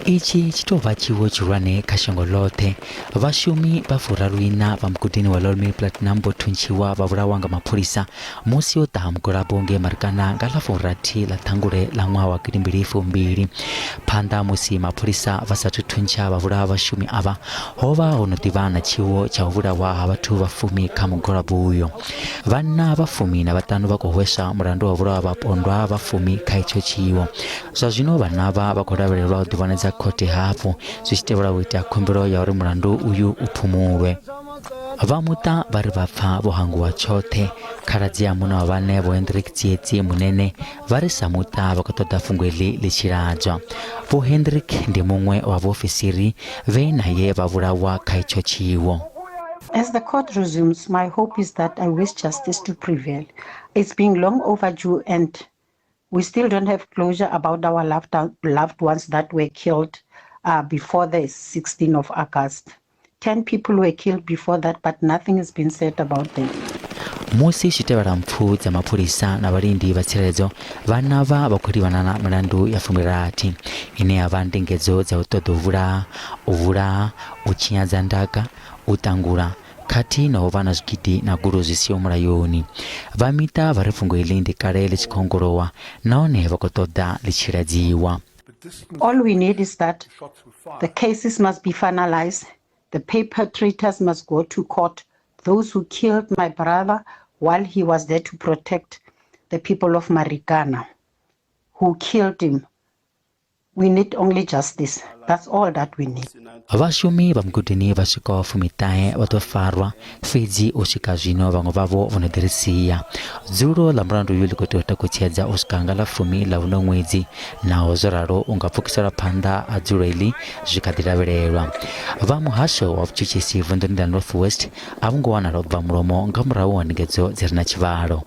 Itshi chitova tshiwo tshihulwane kha shango ḽoṱhe. Vhashumi vha furaruina vha mugodini wa Lolmi Platinum vho thuntshiwa vha vhulawa nga mapholisa musi yo ḓa mugwalabo ngei Marikana nga ḽa fumi-rathi ḽa Thangule ḽa nwaha wa gidi-mbili-fumi-mbili. Phanda musi mapholisa vha sathu thuntsha vha vhulawa vhashumi ava, hovha ho no ḓivha na tshiwo tsha u vhulawa ha vhathu vha fumi kha mugwalabo uyo. Vhanna vha fumi na vhaṱanu vha khou hweswa mulandu wa vhulawa vhapondwa vha fumi kha itsho tshiwo. Zwa zwino vhanna vha khou lavhelelwa u ḓivhanedza khothe hafhu zwi tshi tevhela u ita khumbelo ya uri mulandu uyu u phumulwe. Vha muṱa vha ri vha pfa vho hanguwa tshoṱhe. Khaladzi ya muna wa vhane vho Hendrik Tsietsi munene vha ri sa muṱa vha khou ṱoḓa fhungo iḽi ḽi tshi ladzwa. Vho Hendrik ndi muṅwe wa vhaofisiri vhe naye vha vhulawa kha itsho tshiwo. As the court resumes, my hope is that I wish justice to prevail. It's been long overdue and we still don't have closure about our loved ones that were killed before the 16th of August. 10 people were killed before that, but nothing has been said about them. Musi tshitevhela mpfu dza mapholisa na vhalindi vha tsireledzo, vhana vha khou livhana na milandu ya fumi-rathi ine ya vha ndingedzo dza u ṱoḓa u vhulaha, u tshinyadza ndaka, u ṱangula khathihi na u vha na zwigidi na gulo zwi siho mulayoni. Vha mita vha ri fhungo iḽi ndi kale ḽi tshi khou ongolowa nahone vha khou ṱoḓa ḽi tshi ladziwa. All we need is that the cases must be finalized. The perpetrators must go to court. Those who killed my brother while he was there to protect the people of Marikana, who killed him. We need only justice. That's all that we need. Vhashumi vha mugodini vha swikaho fumi-ṱahe vha ḓo farwa, fhedzi u swika zwino vhaṅwe vhavho vho no ḓi ri sia. Dzulo ḽa mulandu uyu ḽi khou tea u takutshedza u swika nga ḽa fumi ḽa vhuno ṅwedzi, naho zwo ralo u nga pfukisela phanḓa ha dzulo iḽi zwi kha ḓi lavhelelwa. Vha muhasho wa vhutshutshisi vunḓuni ḽa North West a vho ngo wanala u bva mulomo nga murahu ha ndingedzo dzi re na tshivhalo.